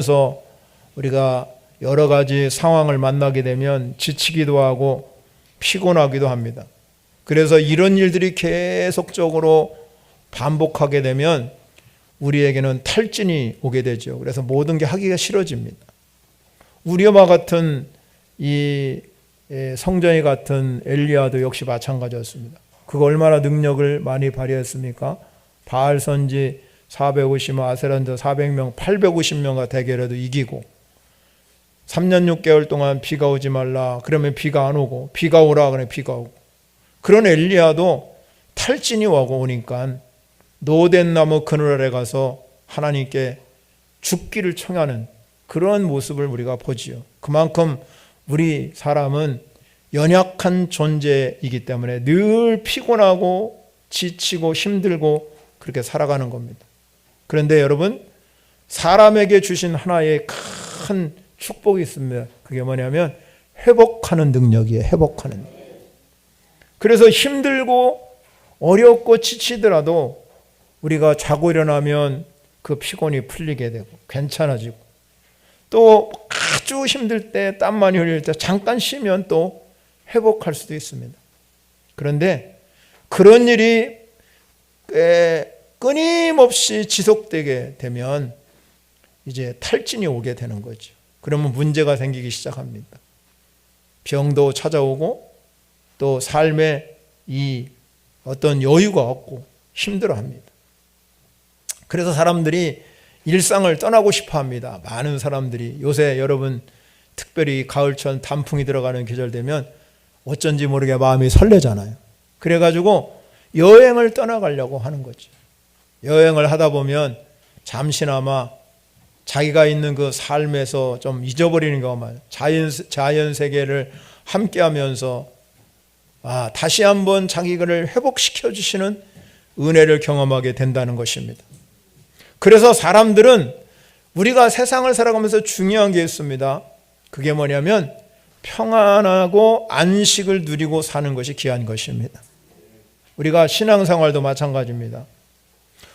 그래서 우리가 여러 가지 상황을 만나게 되면 지치기도 하고 피곤하기도 합니다. 그래서 이런 일들이 계속적으로 반복하게 되면 우리에게는 탈진이 오게 되죠. 그래서 모든 게 하기가 싫어집니다. 우리와 같은 이 성전이 같은 엘리야도 역시 마찬가지였습니다. 그가 얼마나 능력을 많이 발휘했습니까? 바알 선지 450명, 아세란자 400명, 850명과 대결해도 이기고 3년 6개월 동안 비가 오지 말라 그러면 비가 안 오고 비가 오라 그러면 비가 오고 그런 엘리야도 탈진이 오니까 노된 나무 그늘 아래 가서 하나님께 죽기를 청하는 그런 모습을 우리가 보지요. 그만큼 우리 사람은 연약한 존재이기 때문에 늘 피곤하고 지치고 힘들고 그렇게 살아가는 겁니다. 그런데 여러분, 사람에게 주신 하나의 큰 축복이 있습니다. 그게 뭐냐면 회복하는 능력이에요. 회복하는 능력. 그래서 힘들고 어렵고 지치더라도 우리가 자고 일어나면 그 피곤이 풀리게 되고 괜찮아지고 또 아주 힘들 때 땀 많이 흘릴 때 잠깐 쉬면 또 회복할 수도 있습니다. 그런데 그런 일이 끊임없이 지속되게 되면 이제 탈진이 오게 되는 거죠. 그러면 문제가 생기기 시작합니다. 병도 찾아오고 또 삶에 이 어떤 여유가 없고 힘들어합니다. 그래서 사람들이 일상을 떠나고 싶어 합니다. 많은 사람들이 요새 여러분 특별히 가을철 단풍이 들어가는 계절 되면 어쩐지 모르게 마음이 설레잖아요. 그래가지고 여행을 떠나가려고 하는 거죠. 여행을 하다 보면 잠시나마 자기가 있는 그 삶에서 좀 잊어버리는 경우가 많아요. 자연 세계를 함께하면서 다시 한번 자기를 회복시켜 주시는 은혜를 경험하게 된다는 것입니다. 그래서 사람들은 우리가 세상을 살아가면서 중요한 게 있습니다. 그게 뭐냐면 평안하고 안식을 누리고 사는 것이 귀한 것입니다. 우리가 신앙생활도 마찬가지입니다.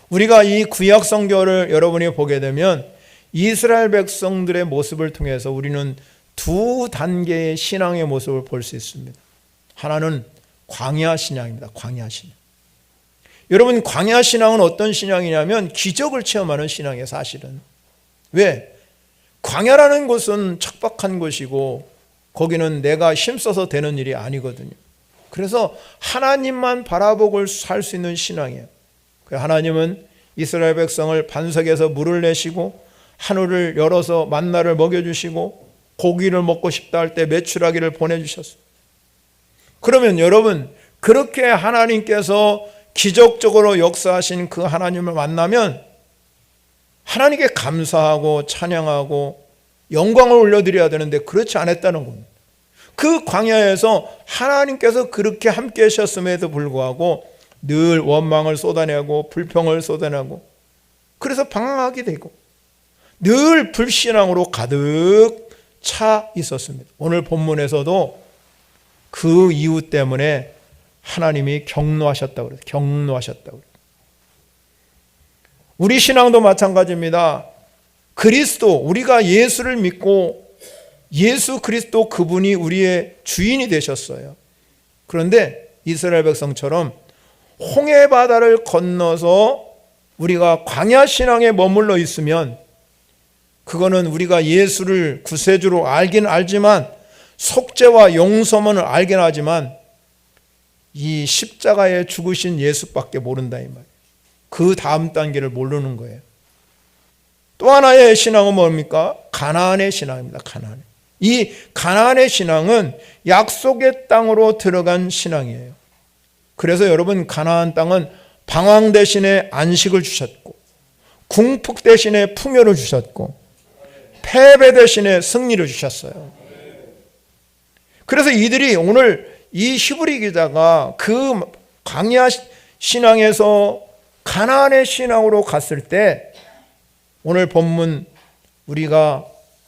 우리가 이 구약 성경을 여러분이 보게 되면 이스라엘 백성들의 모습을 통해서 우리는 두 단계의 신앙의 모습을 볼 수 있습니다. 하나는 광야 신앙입니다. 광야 신앙. 여러분, 광야 신앙은 어떤 신앙이냐면 기적을 체험하는 신앙이에요. 사실은. 왜? 광야라는 곳은 척박한 곳이고 거기는 내가 힘써서 되는 일이 아니거든요. 그래서 하나님만 바라보고 살 수 있는 신앙이에요. 하나님은 이스라엘 백성을 반석에서 물을 내시고 하늘을 열어서 만나를 먹여주시고 고기를 먹고 싶다 할 때 메추라기를 보내주셨어요. 그러면 여러분, 그렇게 하나님께서 기적적으로 역사하신 그 하나님을 만나면 하나님께 감사하고 찬양하고 영광을 올려드려야 되는데 그렇지 않았다는 겁니다. 그 광야에서 하나님께서 그렇게 함께 하셨음에도 불구하고 늘 원망을 쏟아내고 불평을 쏟아내고 그래서 방황하게 되고 늘 불신앙으로 가득 차 있었습니다. 오늘 본문에서도 그 이유 때문에 하나님이 경노하셨다고 그래요. 경노하셨다고 그래요. 우리 신앙도 마찬가지입니다. 그리스도, 우리가 예수를 믿고 예수 그리스도 그분이 우리의 주인이 되셨어요. 그런데 이스라엘 백성처럼 홍해 바다를 건너서 우리가 광야 신앙에 머물러 있으면 그거는 우리가 예수를 구세주로 알긴 알지만 속죄와 용서만을 알긴 하지만 이 십자가에 죽으신 예수밖에 모른다 이 말이에요. 그 다음 단계를 모르는 거예요. 또 하나의 신앙은 뭡니까? 가나안의 신앙입니다. 가나안. 이 가나안의 신앙은 약속의 땅으로 들어간 신앙이에요. 그래서 여러분, 가나안 땅은 방황 대신에 안식을 주셨고 궁핍 대신에 풍요를 주셨고 패배 대신에 승리를 주셨어요. 그래서 이들이 오늘 이 히브리 기자가 그 광야 신앙에서 가나안의 신앙으로 갔을 때 오늘 본문 우리가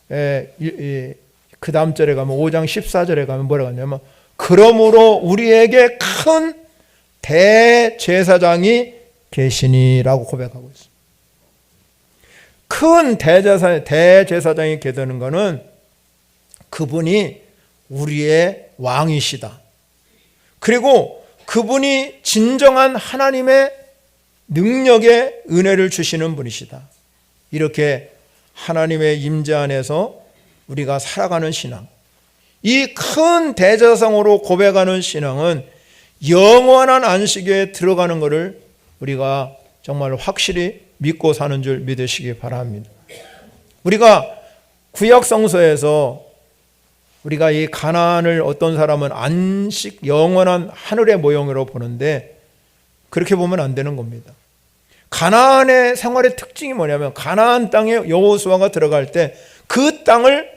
그 다음 절에 가면 5장 14절에 가면 뭐라고 하냐면 그러므로 우리에게 큰 대제사장이 계시니라고 고백하고 있습니다. 큰 대제사장이 있게 되는 것은 그분이 우리의 왕이시다. 그리고 그분이 진정한 하나님의 능력의 은혜를 주시는 분이시다. 이렇게 하나님의 임재 안에서 우리가 살아가는 신앙, 이 큰 대제사장으로 고백하는 신앙은 영원한 안식에 들어가는 것을 우리가 정말 확실히 믿고 사는 줄 믿으시기 바랍니다. 우리가 구약 성서에서 우리가 이 가나안을 어떤 사람은 안식, 영원한 하늘의 모형으로 보는데 그렇게 보면 안 되는 겁니다. 가나안의 생활의 특징이 뭐냐면 가나안 땅에 여호수아가 들어갈 때 그 땅을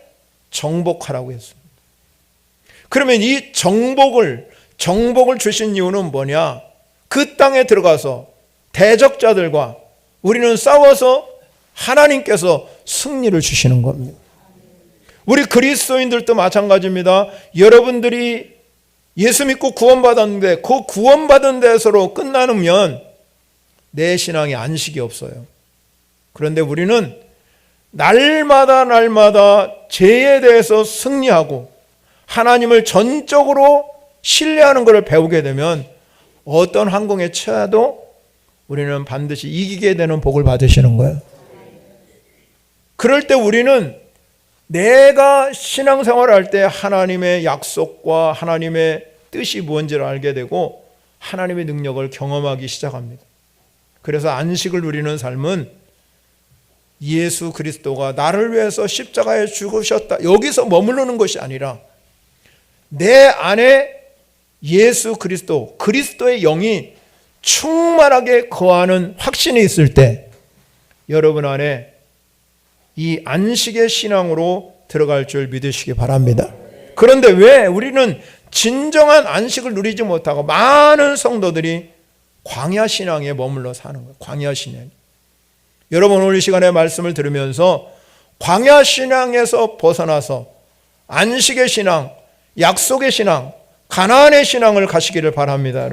정복하라고 했습니다. 그러면 이 정복을 주신 이유는 뭐냐? 그 땅에 들어가서 대적자들과 우리는 싸워서 하나님께서 승리를 주시는 겁니다. 우리 그리스도인들도 마찬가지입니다. 여러분들이 예수 믿고 구원받았는데 그 구원받은 데서로 끝나면 내 신앙에 안식이 없어요. 그런데 우리는 날마다 죄에 대해서 승리하고 하나님을 전적으로 신뢰하는 것을 배우게 되면 어떤 환경에 처해도 우리는 반드시 이기게 되는 복을 받으시는 거예요. 그럴 때 우리는 내가 신앙생활을 할 때 하나님의 약속과 하나님의 뜻이 무엇인지를 알게 되고 하나님의 능력을 경험하기 시작합니다. 그래서 안식을 누리는 삶은 예수 그리스도가 나를 위해서 십자가에 죽으셨다, 여기서 머무르는 것이 아니라 내 안에 예수 그리스도, 그리스도의 영이 충만하게 거하는 확신이 있을 때 여러분 안에 이 안식의 신앙으로 들어갈 줄 믿으시기 바랍니다. 그런데 왜 우리는 진정한 안식을 누리지 못하고 많은 성도들이 광야 신앙에 머물러 사는 거예요. 광야 신앙. 여러분 오늘 이 시간에 말씀을 들으면서 광야 신앙에서 벗어나서 안식의 신앙, 약속의 신앙, 가나안의 신앙을 가시기를 바랍니다.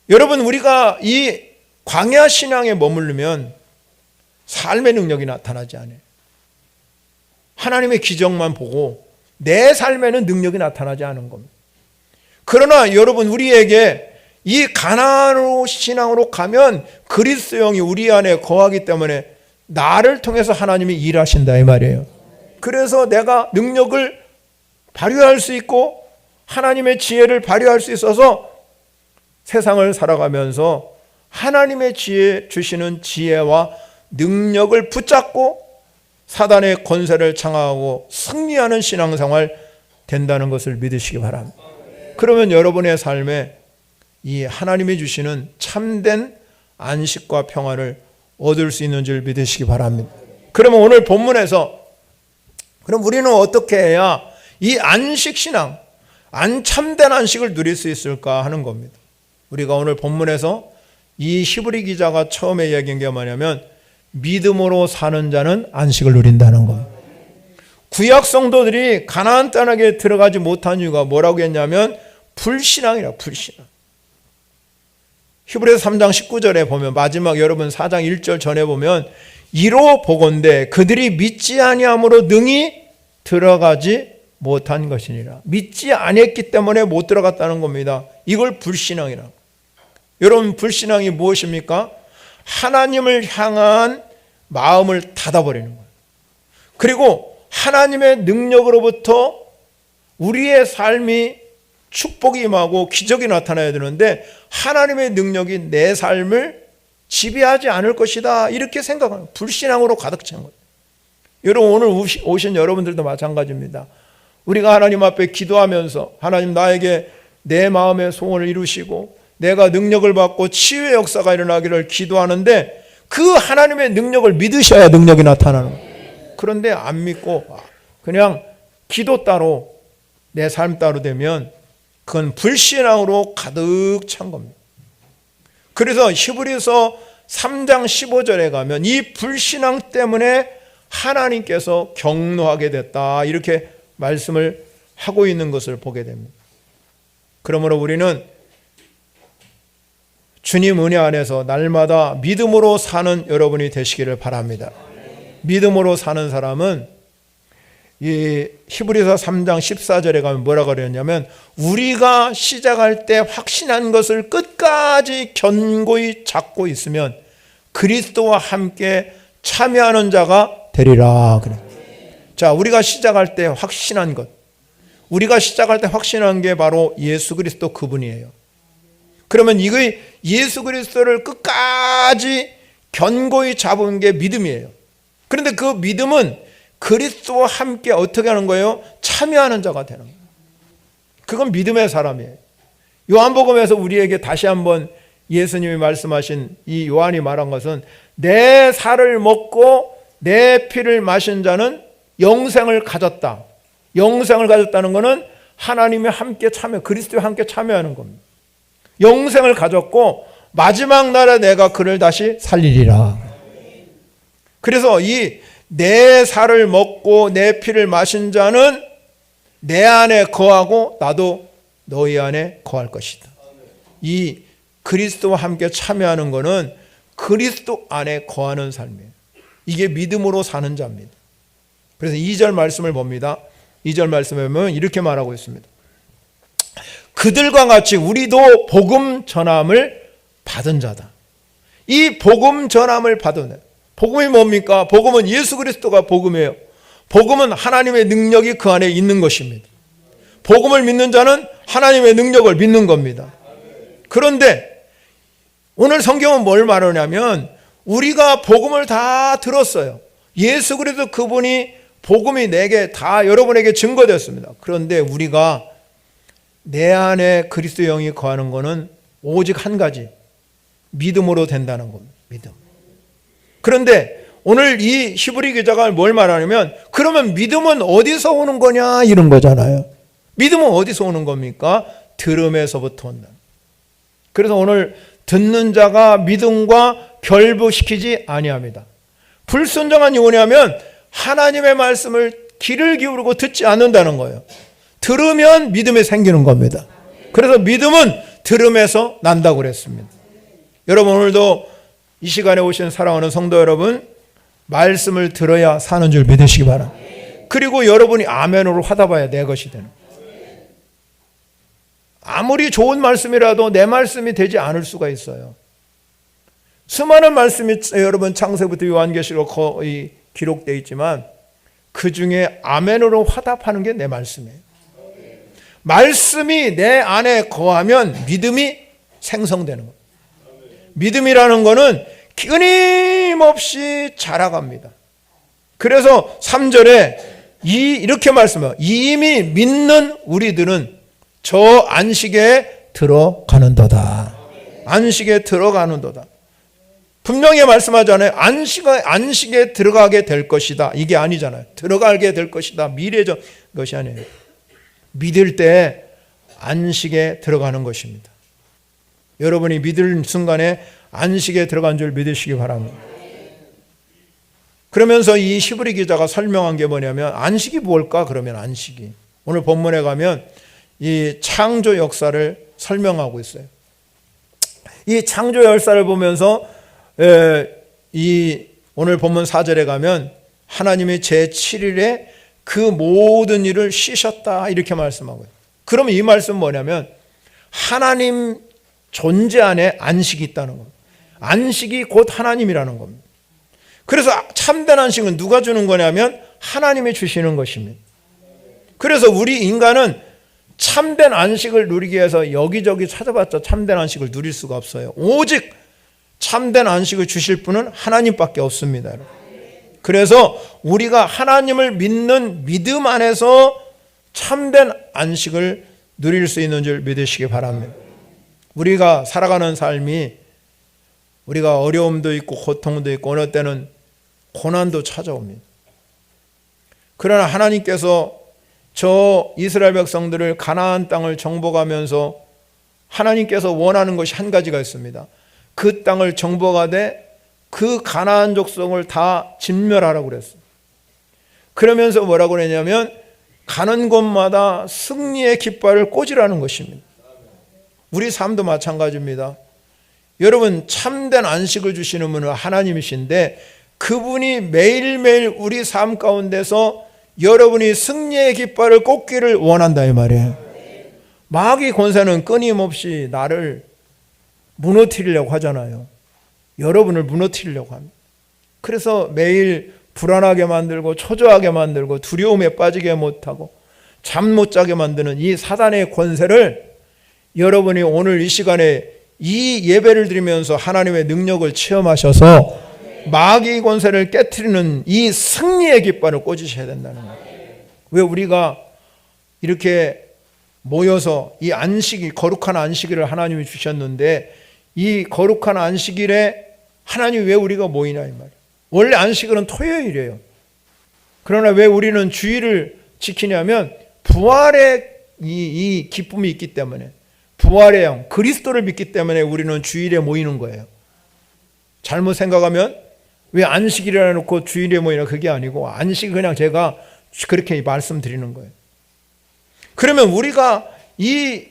여러분 우리가 이 광야 신앙에 머무르면 삶의 능력이 나타나지 않아요. 하나님의 기적만 보고 내 삶에는 능력이 나타나지 않은 겁니다. 그러나 여러분 우리에게 이 가나안 신앙으로 가면 그리스도 영이 우리 안에 거하기 때문에 나를 통해서 하나님이 일하신다 이 말이에요. 그래서 내가 능력을 발휘할 수 있고 하나님의 지혜를 발휘할 수 있어서 세상을 살아가면서 하나님의 지혜 주시는 지혜와 능력을 붙잡고 사단의 권세를 장악하고 승리하는 신앙생활 된다는 것을 믿으시기 바랍니다. 그러면 여러분의 삶에 이 하나님이 주시는 참된 안식과 평안을 얻을 수 있는 줄 믿으시기 바랍니다. 그러면 오늘 본문에서 그럼 우리는 어떻게 해야 이 안식 신앙, 참된 안식을 누릴 수 있을까 하는 겁니다. 우리가 오늘 본문에서 이 히브리 기자가 처음에 이야기한 게 뭐냐면 믿음으로 사는 자는 안식을 누린다는 겁니다. 구약 성도들이 가나안 땅에 들어가지 못한 이유가 뭐라고 했냐면 불신앙이라, 불신앙. 히브리서 3장 19절에 보면 마지막 여러분 4장 1절 전에 보면 이로 보건대 그들이 믿지 아니함으로 능히 들어가지 못한 것이니라. 믿지 아니했기 때문에 못 들어갔다는 겁니다. 이걸 불신앙이라. 여러분 불신앙이 무엇입니까? 하나님을 향한 마음을 닫아버리는 거예요. 그리고 하나님의 능력으로부터 우리의 삶이 축복이 임하고 기적이 나타나야 되는데 하나님의 능력이 내 삶을 지배하지 않을 것이다 이렇게 생각하는 불신앙으로 가득 찬 거예요. 여러분 오늘 오신 여러분들도 마찬가지입니다. 우리가 하나님 앞에 기도하면서 하나님 나에게 내 마음의 소원을 이루시고 내가 능력을 받고 치유의 역사가 일어나기를 기도하는데 그 하나님의 능력을 믿으셔야 능력이 나타나는 거예요. 그런데 안 믿고 그냥 기도 따로 내 삶 따로 되면 그건 불신앙으로 가득 찬 겁니다. 그래서 히브리서 3장 15절에 가면 이 불신앙 때문에 하나님께서 경노하게 됐다 이렇게 말씀을 하고 있는 것을 보게 됩니다. 그러므로 우리는 주님 은혜 안에서 날마다 믿음으로 사는 여러분이 되시기를 바랍니다. 믿음으로 사는 사람은 이 히브리서 3장 14절에 가면 뭐라고 그랬냐면 우리가 시작할 때 확신한 것을 끝까지 견고히 잡고 있으면 그리스도와 함께 참여하는 자가 되리라 그래. 자, 우리가 시작할 때 확신한 것, 우리가 시작할 때 확신한 게 바로 예수 그리스도 그분이에요. 그러면 이거 예수 그리스도를 끝까지 견고히 잡은 게 믿음이에요. 그런데 그 믿음은 그리스도와 함께 어떻게 하는 거예요? 참여하는 자가 되는 거예요. 그건 믿음의 사람이에요. 요한복음에서 우리에게 다시 한번 예수님이 말씀하신 이 요한이 말한 것은 내 살을 먹고 내 피를 마신 자는 영생을 가졌다. 영생을 가졌다는 것은 하나님이 함께 참여, 그리스도와 함께 참여하는 겁니다. 영생을 가졌고 마지막 날에 내가 그를 다시 살리리라. 그래서 이 내 살을 먹고 내 피를 마신 자는 내 안에 거하고 나도 너희 안에 거할 것이다. 이 그리스도와 함께 참여하는 것은 그리스도 안에 거하는 삶이에요. 이게 믿음으로 사는 자입니다. 그래서 2절 말씀을 봅니다. 2절 말씀에 보면 이렇게 말하고 있습니다. 그들과 같이 우리도 복음 전함을 받은 자다. 이 복음 전함을 받은 자. 복음이 뭡니까? 복음은 예수 그리스도가 복음이에요. 복음은 하나님의 능력이 그 안에 있는 것입니다. 복음을 믿는 자는 하나님의 능력을 믿는 겁니다. 그런데 오늘 성경은 뭘 말하냐면 우리가 복음을 다 들었어요. 예수 그리스도 그분이 복음이 내게 다 여러분에게 증거됐습니다. 그런데 우리가 내 안에 그리스도 영이 거하는 것은 오직 한 가지, 믿음으로 된다는 겁니다. 믿음. 그런데 오늘 이 히브리 기자가 뭘 말하냐면 그러면 믿음은 어디서 오는 거냐 이런 거잖아요. 믿음은 어디서 오는 겁니까? 들음에서부터 온다. 그래서 오늘 듣는 자가 믿음과 결부시키지 아니합니다. 불순종한 이유는 뭐냐면 하나님의 말씀을 귀를 기울이고 듣지 않는다는 거예요. 들으면 믿음이 생기는 겁니다. 그래서 믿음은 들음에서 난다고 그랬습니다. 여러분 오늘도 이 시간에 오신 사랑하는 성도 여러분, 말씀을 들어야 사는 줄 믿으시기 바랍니다. 그리고 여러분이 아멘으로 화답해야 내 것이 되는 거예요. 아무리 좋은 말씀이라도 내 말씀이 되지 않을 수가 있어요. 수많은 말씀이 여러분 창세부터 요한계시록 거의 기록되어 있지만 그 중에 아멘으로 화답하는 게 내 말씀이에요. 말씀이 내 안에 거하면 믿음이 생성되는 거예요. 믿음이라는 것은 끊임없이 자라갑니다. 그래서 3절에 이렇게 말씀해요. 이미 믿는 우리들은 저 안식에 들어가는도다. 안식에 들어가는도다. 분명히 말씀하잖아요. 안식에 들어가게 될 것이다. 이게 아니잖아요. 들어가게 될 것이다. 미래적 것이 아니에요. 믿을 때 안식에 들어가는 것입니다. 여러분이 믿을 순간에 안식에 들어간 줄 믿으시기 바랍니다. 그러면서 이 히브리 기자가 설명한 게 뭐냐면 안식이 뭘까? 그러면 안식이 오늘 본문에 가면 이 창조 역사를 설명하고 있어요. 이 창조 역사를 보면서 이 오늘 본문 4절에 가면 하나님이 제7일에 그 모든 일을 쉬셨다 이렇게 말씀하고요. 그러면 이 말씀은 뭐냐면 하나님 존재 안에 안식이 있다는 겁니다. 안식이 곧 하나님이라는 겁니다. 그래서 참된 안식은 누가 주는 거냐면 하나님이 주시는 것입니다. 그래서 우리 인간은 참된 안식을 누리기 위해서 여기저기 찾아봤자 참된 안식을 누릴 수가 없어요. 오직 참된 안식을 주실 분은 하나님밖에 없습니다. 그래서 우리가 하나님을 믿는 믿음 안에서 참된 안식을 누릴 수 있는 줄 믿으시기 바랍니다. 우리가 살아가는 삶이 우리가 어려움도 있고 고통도 있고 어느 때는 고난도 찾아옵니다. 그러나 하나님께서 저 이스라엘 백성들을 가나안 땅을 정복하면서 하나님께서 원하는 것이 한 가지가 있습니다. 그 땅을 정복하되 그 가나안 족속을 다 진멸하라고 그랬어요. 그러면서 뭐라고 그랬냐면 가는 곳마다 승리의 깃발을 꽂으라는 것입니다. 우리 삶도 마찬가지입니다. 여러분, 참된 안식을 주시는 분은 하나님이신데 그분이 매일매일 우리 삶 가운데서 여러분이 승리의 깃발을 꽂기를 원한다 이 말이에요. 마귀 권세는 끊임없이 나를 무너뜨리려고 하잖아요. 여러분을 무너뜨리려고 합니다. 그래서 매일 불안하게 만들고 초조하게 만들고 두려움에 빠지게 못하고 잠 못 자게 만드는 이 사단의 권세를 여러분이 오늘 이 시간에 이 예배를 드리면서 하나님의 능력을 체험하셔서 마귀 권세를 깨트리는 이 승리의 깃발을 꽂으셔야 된다는 거예요. 왜 우리가 이렇게 모여서 이 안식일, 거룩한 안식일을 하나님이 주셨는데 이 거룩한 안식일에 하나님이 왜 우리가 모이나 이 말이에요. 원래 안식일은 토요일이에요. 그러나 왜 우리는 주일을 지키냐면 부활의 이 기쁨이 있기 때문에, 부활의 영 그리스도를 믿기 때문에 우리는 주일에 모이는 거예요. 잘못 생각하면 왜 안식일이라 놓고 주일에 모이나, 그게 아니고 안식일 그냥 제가 그렇게 말씀드리는 거예요. 그러면 우리가 이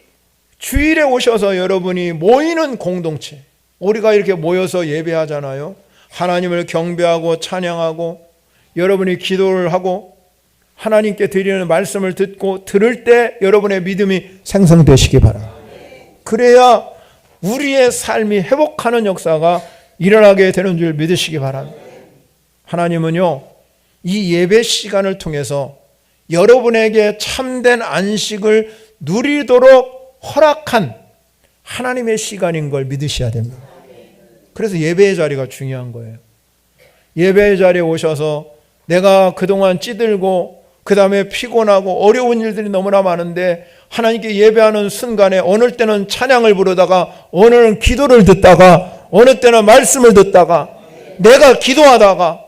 주일에 오셔서 여러분이 모이는 공동체, 우리가 이렇게 모여서 예배하잖아요. 하나님을 경배하고 찬양하고 여러분이 기도를 하고 하나님께 드리는 말씀을 듣고 들을 때 여러분의 믿음이 생성되시기 바랍니다. 그래야 우리의 삶이 회복하는 역사가 일어나게 되는 줄 믿으시기 바랍니다. 하나님은요, 이 예배 시간을 통해서 여러분에게 참된 안식을 누리도록 허락한 하나님의 시간인 걸 믿으셔야 됩니다. 그래서 예배의 자리가 중요한 거예요. 예배의 자리에 오셔서 내가 그동안 찌들고 그 다음에 피곤하고 어려운 일들이 너무나 많은데 하나님께 예배하는 순간에 어느 때는 찬양을 부르다가 어느 때는 기도를 듣다가 어느 때는 말씀을 듣다가 내가 기도하다가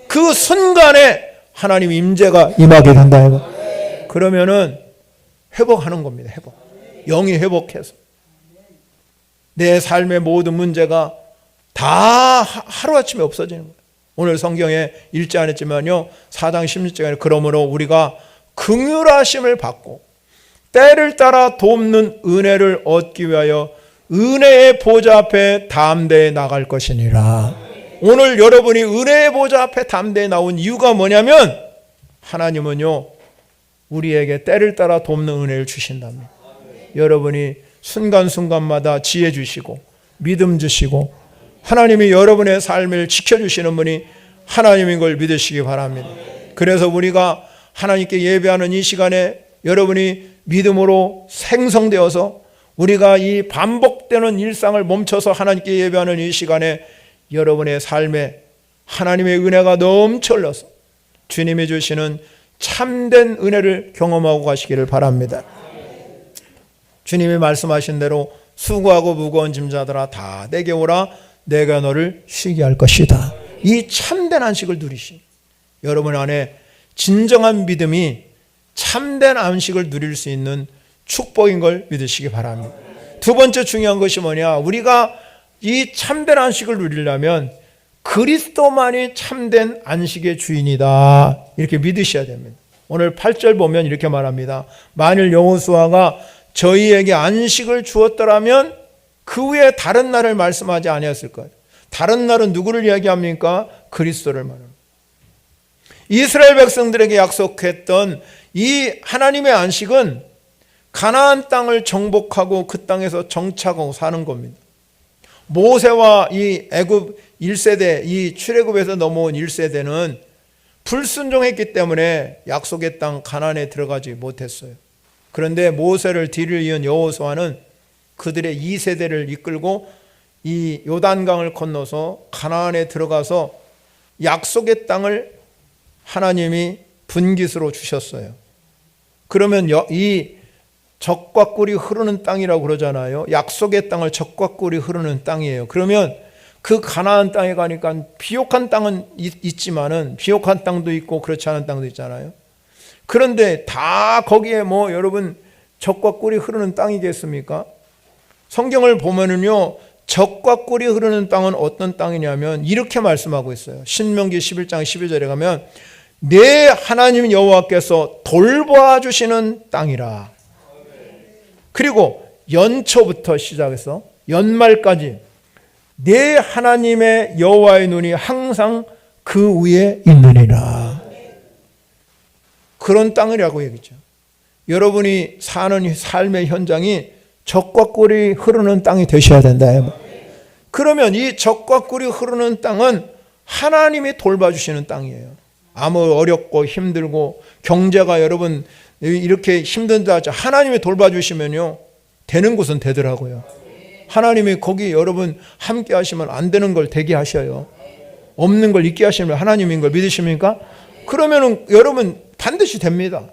그 순간에 하나님 임재가 임하게 된다 이거. 그러면은 회복하는 겁니다. 회복. 영이 회복해서 내 삶의 모든 문제가 다 하루아침에 없어지는 거예요. 오늘 성경에 읽지 않았지만요, 4장 16절에 그러므로 우리가 긍휼하심을 받고 때를 따라 돕는 은혜를 얻기 위하여 은혜의 보좌 앞에 담대히 나갈 것이니라. 오늘 여러분이 은혜의 보좌 앞에 담대히 나온 이유가 뭐냐면 하나님은요, 우리에게 때를 따라 돕는 은혜를 주신답니다. 여러분이 순간순간마다 지혜 주시고 믿음 주시고 하나님이 여러분의 삶을 지켜주시는 분이 하나님인 걸 믿으시기 바랍니다. 그래서 우리가 하나님께 예배하는 이 시간에 여러분이 믿음으로 생성되어서 우리가 이 반복되는 일상을 멈춰서 하나님께 예배하는 이 시간에 여러분의 삶에 하나님의 은혜가 넘쳐 흘러서 주님이 주시는 참된 은혜를 경험하고 가시기를 바랍니다. 주님이 말씀하신 대로 수고하고 무거운 짐자들아 다 내게 오라, 내가 너를 쉬게 할 것이다. 이 참된 안식을 누리신 여러분 안에 진정한 믿음이 참된 안식을 누릴 수 있는 축복인 걸 믿으시기 바랍니다. 두 번째 중요한 것이 뭐냐, 우리가 이 참된 안식을 누리려면 그리스도만이 참된 안식의 주인이다, 이렇게 믿으셔야 됩니다. 오늘 8절 보면 이렇게 말합니다. 만일 여호수아가 저희에게 안식을 주었더라면 그 후에 다른 날을 말씀하지 아니었을 거예요. 다른 날은 누구를 이야기합니까? 그리스도를 말합니다. 이스라엘 백성들에게 약속했던 이 하나님의 안식은 가나안 땅을 정복하고 그 땅에서 정착하고 사는 겁니다. 모세와 이 애굽 1세대, 이 출애굽에서 넘어온 1세대는 불순종했기 때문에 약속의 땅 가나안에 들어가지 못했어요. 그런데 모세를 뒤를 이은 여호수아는 그들의 2세대를 이끌고 이 요단강을 건너서 가나안에 들어가서 약속의 땅을 하나님이 분깃으로 주셨어요. 그러면 이 젖과 꿀이 흐르는 땅이라고 그러잖아요. 약속의 땅을 젖과 꿀이 흐르는 땅이에요. 그러면 그 가나안 땅에 가니까 비옥한 땅은 있지만은 비옥한 땅도 있고 그렇지 않은 땅도 있잖아요. 그런데 다 거기에 뭐 여러분 젖과 꿀이 흐르는 땅이겠습니까? 성경을 보면은요, 젖과 꿀이 흐르는 땅은 어떤 땅이냐면 이렇게 말씀하고 있어요. 신명기 11장 12절에 가면 내 하나님 여호와께서 돌보아 주시는 땅이라. 그리고 연초부터 시작해서 연말까지 내 하나님의 여호와의 눈이 항상 그 위에 있느니라. 그런 땅이라고 얘기죠. 여러분이 사는 삶의 현장이 젖과 꿀이 흐르는 땅이 되셔야 된다. 그러면 이 젖과 꿀이 흐르는 땅은 하나님이 돌봐주시는 땅이에요. 아무 어렵고 힘들고 경제가 여러분 이렇게 힘든다 하죠. 하나님이 돌봐주시면요 되는 곳은 되더라고요. 하나님이 거기 여러분 함께 하시면 안 되는 걸 되게 하셔요. 없는 걸 있게 하시면 하나님인 걸 믿으십니까? 그러면은 여러분 반드시 됩니다.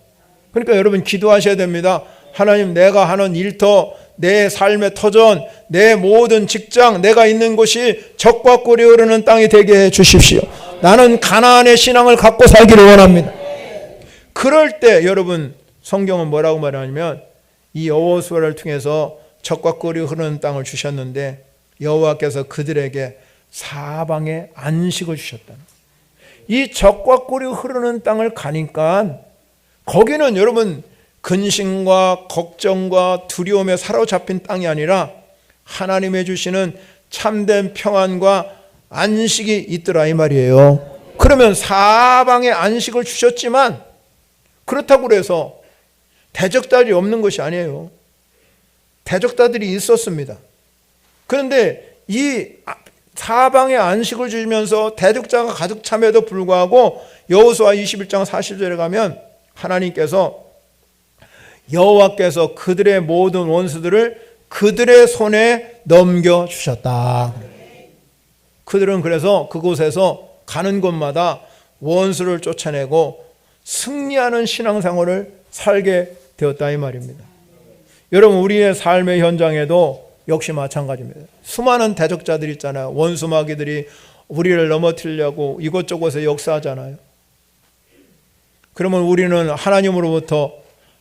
그러니까 여러분 기도하셔야 됩니다. 하나님, 내가 하는 일터, 내 삶의 터전, 내 모든 직장, 내가 있는 곳이 젖과 꿀이 흐르는 땅이 되게 해 주십시오. 나는 가나안의 신앙을 갖고 살기를 원합니다. 그럴 때 여러분 성경은 뭐라고 말하냐면 이 여호수아를 통해서 젖과 꿀이 흐르는 땅을 주셨는데 여호와께서 그들에게 사방에 안식을 주셨다. 이 젖과 꿀이 흐르는 땅을 가니까 거기는 여러분 근심과 걱정과 두려움에 사로잡힌 땅이 아니라 하나님의 주시는 참된 평안과 안식이 있더라 이 말이에요. 그러면 사방에 안식을 주셨지만 그렇다고 해서 대적자들이 없는 것이 아니에요. 대적자들이 있었습니다. 그런데 이 사방에 안식을 주시면서 대적자가 가득 참에도 불구하고 여호수아 21장 40절에 가면 하나님께서 여호와께서 그들의 모든 원수들을 그들의 손에 넘겨주셨다. 그들은 그래서 그곳에서 가는 곳마다 원수를 쫓아내고 승리하는 신앙생활을 살게 되었다 이 말입니다. 여러분 우리의 삶의 현장에도 역시 마찬가지입니다. 수많은 대적자들이 있잖아요. 원수마귀들이 우리를 넘어뜨리려고 이곳저곳에 역사하잖아요. 그러면 우리는 하나님으로부터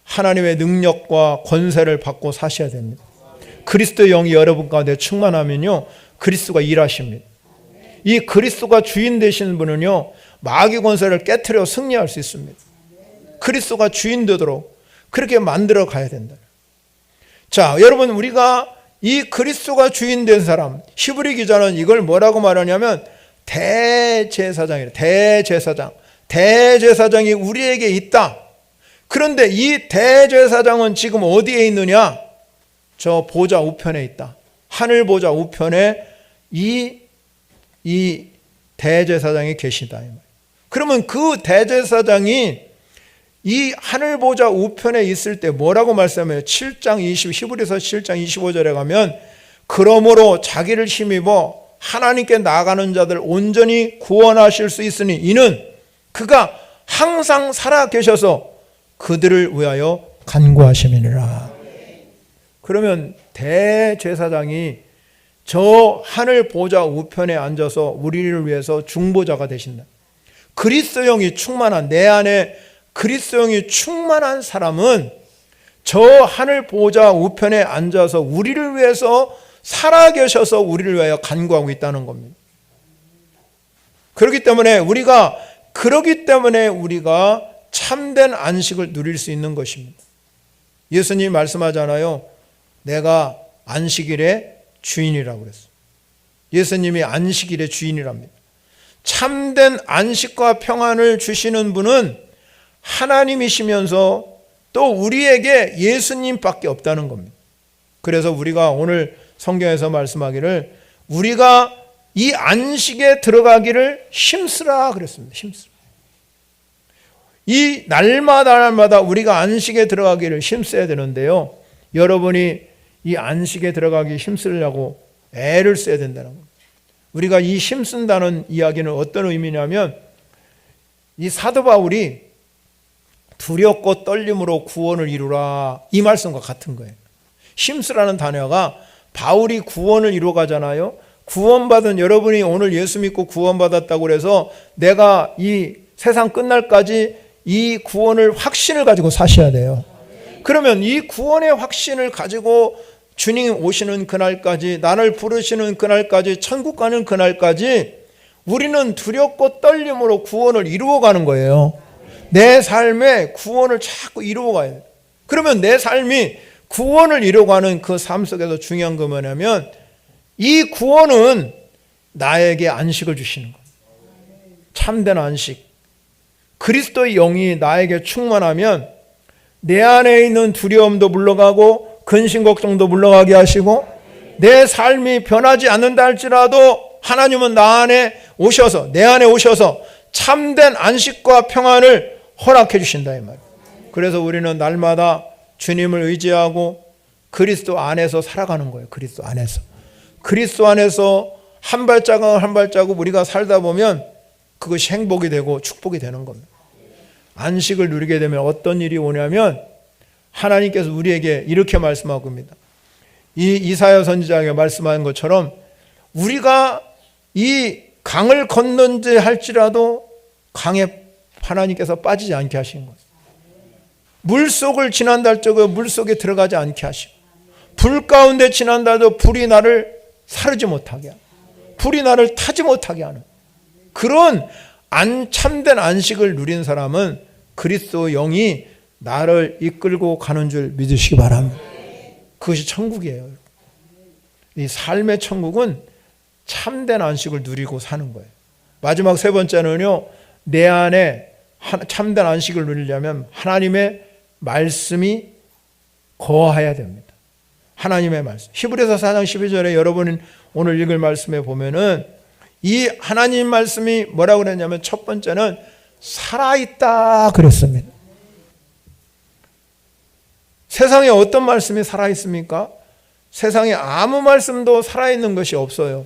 하나님의 능력과 권세를 받고 사셔야 됩니다. 그리스도의 영이 여러분 가운데 충만하면요 그리스도가 일하십니다. 이 그리스도가 주인 되시는 분은요 마귀 권세를 깨트려 승리할 수 있습니다. 그리스도가 주인 되도록 그렇게 만들어 가야 된다. 자, 여러분 우리가 이 그리스도가 주인 된 사람, 히브리 기자는 이걸 뭐라고 말하냐면 대제사장이에요. 대제사장이 우리에게 있다. 그런데 이 대제사장은 지금 어디에 있느냐? 저 보좌 우편에 있다. 하늘 보좌 우편에 이 대제사장이 계시다. 그러면 그 대제사장이 이 하늘 보좌 우편에 있을 때 뭐라고 말씀해요? 7장 20 히브리서 7장 25절에 가면 그러므로 자기를 힘입어 하나님께 나아가는 자들 온전히 구원하실 수 있으니 이는 그가 항상 살아 계셔서 그들을 위하여 간구하심이니라. 그러면 대제사장이 저 하늘 보좌 우편에 앉아서 우리를 위해서 중보자가 되신다. 그리스도형이 충만한 내 안에 그리스도형이 충만한 사람은 저 하늘 보좌 우편에 앉아서 우리를 위해서 살아계셔서 우리를 위하여 간구하고 있다는 겁니다. 그렇기 때문에 우리가 참된 안식을 누릴 수 있는 것입니다. 예수님이 말씀하잖아요. 내가 안식일의 주인이라고 그랬어요. 예수님이 안식일의 주인이랍니다. 참된 안식과 평안을 주시는 분은 하나님이시면서 또 우리에게 예수님밖에 없다는 겁니다. 그래서 우리가 오늘 성경에서 말씀하기를 우리가 이 안식에 들어가기를 힘쓰라 그랬습니다. 힘쓰라. 이 날마다 우리가 안식에 들어가기를 힘써야 되는데요. 여러분이 이 안식에 들어가기 힘쓰려고 애를 써야 된다는 겁니다. 우리가 이 힘쓴다는 이야기는 어떤 의미냐면 이 사도 바울이 두렵고 떨림으로 구원을 이루라 이 말씀과 같은 거예요. 힘쓰라는 단어가 바울이 구원을 이루어 가잖아요. 구원받은 여러분이 오늘 예수 믿고 구원받았다고 해서 내가 이 세상 끝날까지 이 구원을 확신을 가지고 사셔야 돼요. 그러면 이 구원의 확신을 가지고 주님 오시는 그날까지 나를 부르시는 그날까지 천국 가는 그날까지 우리는 두렵고 떨림으로 구원을 이루어가는 거예요. 내 삶에 구원을 자꾸 이루어가야 돼요. 그러면 내 삶이 구원을 이루어가는 그 삶 속에서 중요한 거 뭐냐면 이 구원은 나에게 안식을 주시는 겁니다. 참된 안식. 그리스도의 영이 나에게 충만하면 내 안에 있는 두려움도 물러가고 근심 걱정도 물러가게 하시고 내 삶이 변하지 않는다 할지라도 하나님은 나 안에 오셔서 내 안에 오셔서 참된 안식과 평안을 허락해 주신다 이 말이에요. 그래서 우리는 날마다 주님을 의지하고 그리스도 안에서 살아가는 거예요. 그리스도 안에서. 그리스도 안에서 한 발자국 한 발자국 우리가 살다 보면 그것이 행복이 되고 축복이 되는 겁니다. 안식을 누리게 되면 어떤 일이 오냐면 하나님께서 우리에게 이렇게 말씀하고 있습니다. 이 이사야 선지자가 말씀한 것처럼 우리가 이 강을 건넌지 할지라도 강에 하나님께서 빠지지 않게 하시는 거예요. 물속을 지난다 할지라도 물속에 들어가지 않게 하시고 불 가운데 지난다 해도 불이 나를 사르지 못하게 하고 불이 나를 타지 못하게 하는 그런 참된 안식을 누린 사람은 그리스도 영이 나를 이끌고 가는 줄 믿으시기 바랍니다. 그것이 천국이에요. 이 삶의 천국은 참된 안식을 누리고 사는 거예요. 마지막 세 번째는요, 내 안에 참된 안식을 누리려면 하나님의 말씀이 거해야 됩니다. 하나님의 말씀. 히브리서 4장 12절에 여러분 오늘 읽을 말씀에 보면은 이 하나님 말씀이 뭐라고 그랬냐면 첫 번째는 살아있다 그랬습니다. 세상에 어떤 말씀이 살아있습니까? 세상에 아무 말씀도 살아있는 것이 없어요.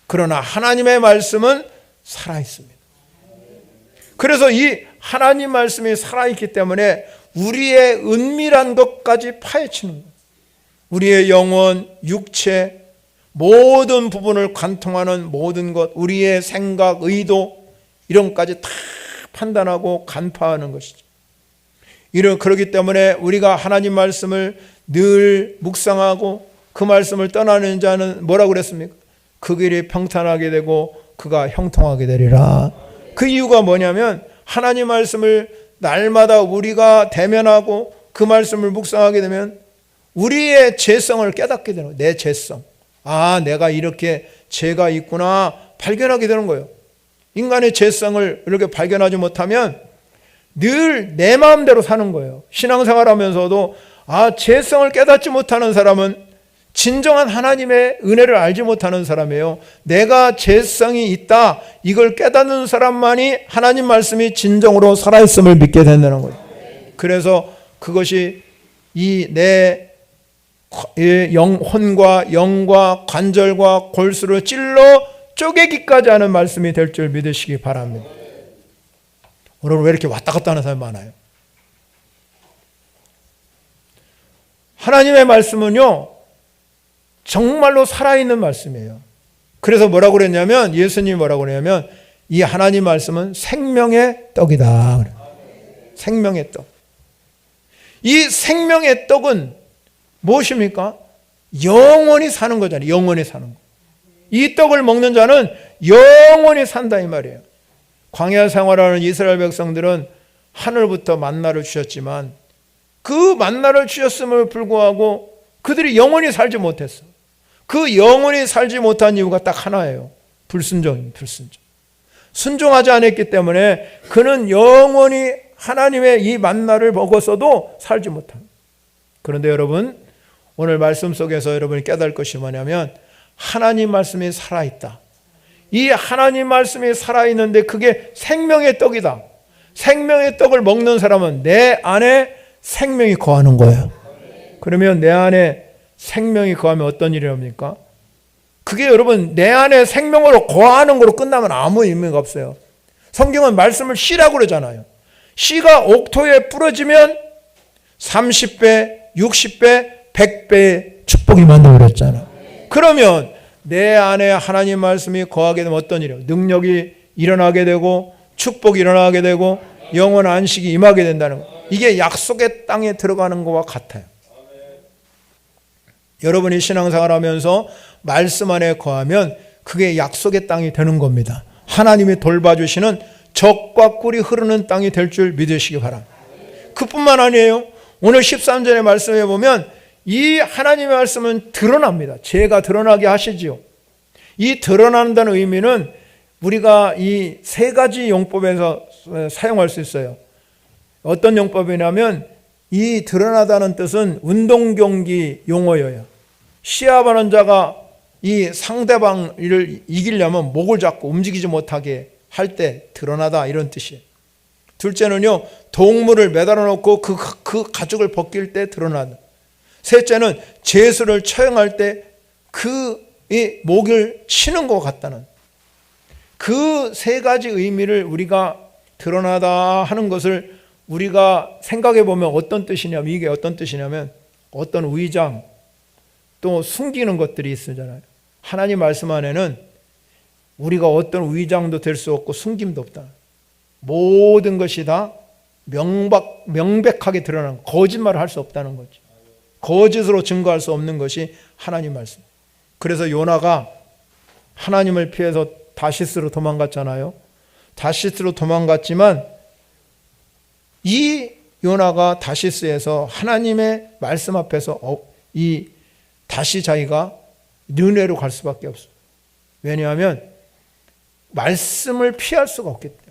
그러나 하나님의 말씀은 살아있습니다. 그래서 이 하나님 말씀이 살아있기 때문에 우리의 은밀한 것까지 파헤치는 거예요. 우리의 영혼, 육체, 모든 부분을 관통하는 모든 것, 우리의 생각, 의도 이런 것까지 다 판단하고 간파하는 것이죠. 그렇기 때문에 우리가 하나님 말씀을 늘 묵상하고 그 말씀을 떠나는 자는 뭐라고 그랬습니까? 그 길이 평탄하게 되고 그가 형통하게 되리라. 그 이유가 뭐냐면 하나님 말씀을 날마다 우리가 대면하고 그 말씀을 묵상하게 되면 우리의 죄성을 깨닫게 되는 거예요. 내 죄성. 아, 내가 이렇게 죄가 있구나 발견하게 되는 거예요. 인간의 죄성을 이렇게 발견하지 못하면 늘 내 마음대로 사는 거예요. 신앙생활하면서도 죄성을 깨닫지 못하는 사람은 진정한 하나님의 은혜를 알지 못하는 사람이에요. 내가 죄성이 있다 이걸 깨닫는 사람만이 하나님 말씀이 진정으로 살아있음을 믿게 된다는 거예요. 그래서 그것이 내 혼과 영과 관절과 골수를 찔러 쪼개기까지 하는 말씀이 될 줄 믿으시기 바랍니다. 오늘 왜 이렇게 왔다 갔다 하는 사람이 많아요? 하나님의 말씀은요 정말로 살아있는 말씀이에요. 그래서 뭐라고 그랬냐면 예수님이 뭐라고 그랬냐면 이 하나님 말씀은 생명의 떡이다. 생명의 떡. 이 생명의 떡은 무엇입니까? 영원히 사는 거잖아요. 영원히 사는 거. 이 떡을 먹는 자는 영원히 산다 이 말이에요. 광야 생활하는 이스라엘 백성들은 하늘부터 만나를 주셨지만 그 만나를 주셨음을 불구하고 그들이 영원히 살지 못했어. 그 영원히 살지 못한 이유가 딱 하나예요. 불순종입니다. 불순종. 순종하지 않았기 때문에 그는 영원히 하나님의 이 만나를 먹었어도 살지 못합니다. 그런데 여러분 오늘 말씀 속에서 여러분이 깨달을 것이 뭐냐면 하나님 말씀이 살아있다. 이 하나님 말씀이 살아있는데 그게 생명의 떡이다. 생명의 떡을 먹는 사람은 내 안에 생명이 거하는 거예요. 그러면 내 안에 생명이 거하면 어떤 일이 옵니까? 그게 여러분 내 안에 생명으로 거하는 거로 끝나면 아무 의미가 없어요. 성경은 말씀을 씨라고 그러잖아요. 씨가 옥토에 부러지면 30배, 60배, 100배의 축복이 만들어 그랬잖아요. 그러면 내 안에 하나님 말씀이 거하게 되면 어떤 일이에요? 능력이 일어나게 되고 축복이 일어나게 되고 영원 안식이 임하게 된다는 거예요. 이게 약속의 땅에 들어가는 것과 같아요. 여러분이 신앙생활 하면서 말씀 안에 거하면 그게 약속의 땅이 되는 겁니다. 하나님이 돌봐주시는 젖과 꿀이 흐르는 땅이 될 줄 믿으시기 바랍니다. 그뿐만 아니에요. 오늘 13절의 말씀에 보면 이 하나님의 말씀은 드러납니다. 죄가 드러나게 하시지요. 이 드러난다는 의미는 우리가 이 세 가지 용법에서 사용할 수 있어요. 어떤 용법이냐면 이 드러나다는 뜻은 운동경기 용어예요. 시합하는 자가 이 상대방을 이기려면 목을 잡고 움직이지 못하게 할 때 드러나다 이런 뜻이에요. 둘째는요, 동물을 매달아 놓고 그 가죽을 벗길 때 드러나다. 셋째는 죄수를 처형할 때 이 목을 치는 것 같다는 그 세 가지 의미를 우리가 드러나다 하는 것을 우리가 생각해 보면 어떤 뜻이냐면, 이게 어떤 뜻이냐면 어떤 위장 또 숨기는 것들이 있잖아요. 하나님 말씀 안에는 우리가 어떤 위장도 될 수 없고 숨김도 없다. 모든 것이 다 명백하게 드러나는, 거짓말을 할 수 없다는 거죠. 거짓으로 증거할 수 없는 것이 하나님 말씀. 그래서 요나가 하나님을 피해서 다시스로 도망갔잖아요. 다시스로 도망갔지만 이 요나가 다시스에서 하나님의 말씀 앞에서 이 다시 자기가 느네로 갈 수밖에 없어요. 왜냐하면 말씀을 피할 수가 없기 때문에.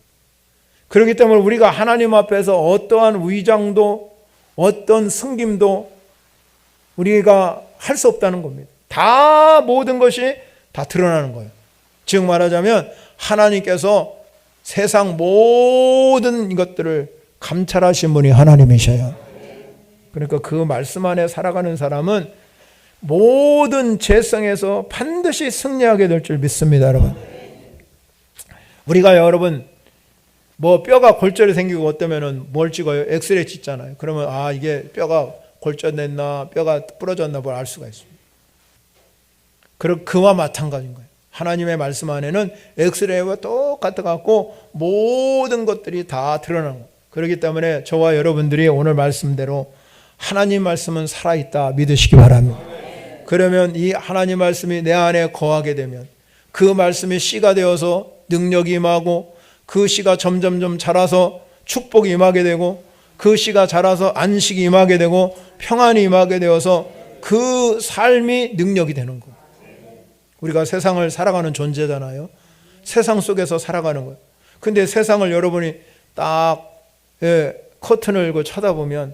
그렇기 때문에 우리가 하나님 앞에서 어떠한 위장도 어떤 숨김도 우리가 할 수 없다는 겁니다. 다 모든 것이 다 드러나는 거예요. 즉 말하자면 하나님께서 세상 모든 것들을 감찰하신 분이 하나님이셔요. 그러니까 그 말씀 안에 살아가는 사람은 모든 죄성에서 반드시 승리하게 될 줄 믿습니다, 여러분. 우리가 여러분 뭐 뼈가 골절이 생기고 어떠면은 뭘 찍어요? 엑스레이 찍잖아요. 그러면 이게 뼈가 골절됐나 뼈가 부러졌나 뭘 알 수가 있습니다. 그와 마찬가지인 거예요. 하나님의 말씀 안에는 엑스레이와 똑같아 갖고 모든 것들이 다 드러나는 거예요. 그렇기 때문에 저와 여러분들이 오늘 말씀대로 하나님 말씀은 살아있다 믿으시기 바랍니다. 그러면 이 하나님 말씀이 내 안에 거하게 되면 그 말씀이 씨가 되어서 능력이 임하고 그 씨가 점점점 자라서 축복이 임하게 되고 그 씨가 자라서 안식이 임하게 되고 평안이 임하게 되어서 그 삶이 능력이 되는 거예요. 우리가 세상을 살아가는 존재잖아요. 세상 속에서 살아가는 거예요. 근데 세상을 여러분이 딱 커튼을 쳐다보면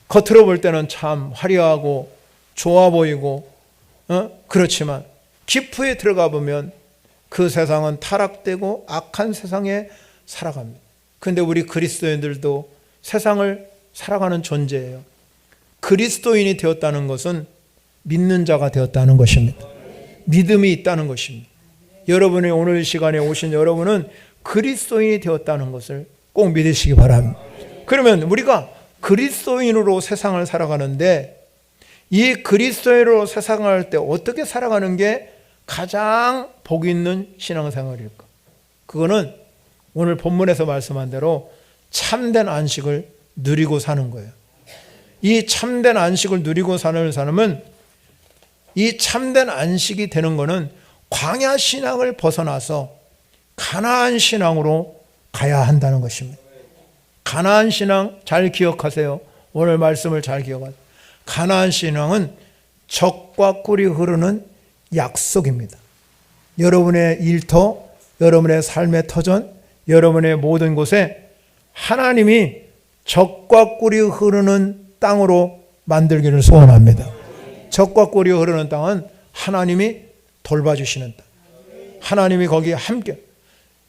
겉으로 볼 때는 참 화려하고 좋아 보이고 그렇지만 깊이 들어가 보면 그 세상은 타락되고 악한 세상에 살아갑니다. 그런데 우리 그리스도인들도 세상을 살아가는 존재예요. 그리스도인이 되었다는 것은 믿는 자가 되었다는 것입니다. 믿음이 있다는 것입니다. 여러분이 오늘 시간에 오신 여러분은 그리스도인이 되었다는 것을 꼭 믿으시기 바랍니다. 그러면 우리가 그리스도인으로 세상을 살아가는데 이 그리스도인으로 세상을 할 때 어떻게 살아가는 게 가장 복 있는 신앙생활일까? 그거는 오늘 본문에서 말씀한 대로 참된 안식을 누리고 사는 거예요. 이 참된 안식을 누리고 사는 사람은 이 참된 안식이 되는 것은 광야 신앙을 벗어나서 가나안 신앙으로 가야 한다는 것입니다. 가나안 신앙 잘 기억하세요. 오늘 말씀을 잘 기억하세요. 가나안 신앙은 젖과 꿀이 흐르는 약속입니다. 여러분의 일터, 여러분의 삶의 터전, 여러분의 모든 곳에 하나님이 젖과 꿀이 흐르는 땅으로 만들기를 소원합니다. 젖과 꿀이 흐르는 땅은 하나님이 돌봐주시는 땅. 하나님이 거기에 함께,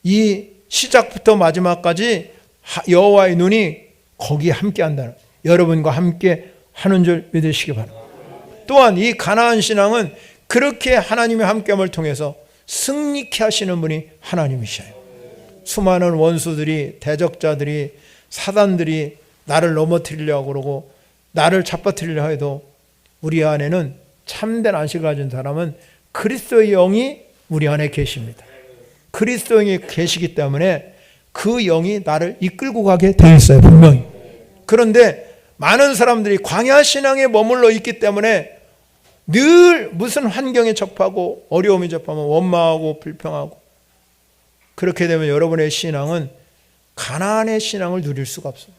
이 시작부터 마지막까지 여호와의 눈이 거기에 함께 한다는, 여러분과 함께 하는 줄 믿으시기 바랍니다. 또한 이 가나안 신앙은 그렇게 하나님의 함께함을 통해서 승리케 하시는 분이 하나님이셔요. 수많은 원수들이, 대적자들이, 사단들이 나를 넘어뜨리려고 그러고 나를 잡아뜨리려 해도 우리 안에는 참된 안식을 가진 사람은 그리스도의 영이 우리 안에 계십니다. 그리스도의 영이 계시기 때문에 그 영이 나를 이끌고 가게 되어 있어요, 분명히. 그런데 많은 사람들이 광야 신앙에 머물러 있기 때문에 늘 무슨 환경에 접하고 어려움에 접하면 원망하고 불평하고, 그렇게 되면 여러분의 신앙은 가나안의 신앙을 누릴 수가 없어요.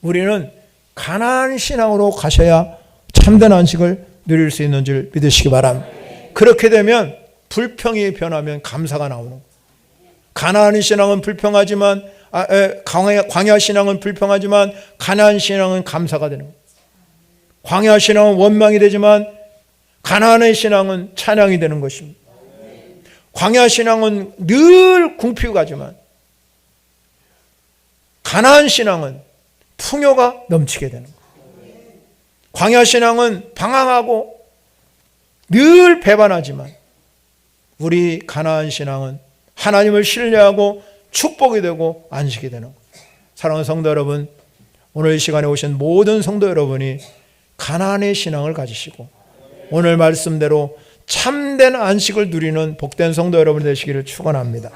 우리는 가나안 신앙으로 가셔야 참된 안식을 누릴 수 있는 줄 믿으시기 바랍니다. 그렇게 되면 불평이 변하면 감사가 나오는 거예요. 가나안 신앙은 불평하지만 광야 신앙은 불평하지만 가나안 신앙은 감사가 되는 거예요. 광야 신앙은 원망이 되지만 가나안의 신앙은 찬양이 되는 것입니다. 광야 신앙은 늘 궁피고 가지만 가나안 신앙은 풍요가 넘치게 되는 거예요. 광야 신앙은 방황하고 늘 배반하지만 우리 가나안 신앙은 하나님을 신뢰하고 축복이 되고 안식이 되는 거예요. 사랑하는 성도 여러분, 오늘 이 시간에 오신 모든 성도 여러분이 가나안의 신앙을 가지시고 오늘 말씀대로 참된 안식을 누리는 복된 성도 여러분 되시기를 축원합니다.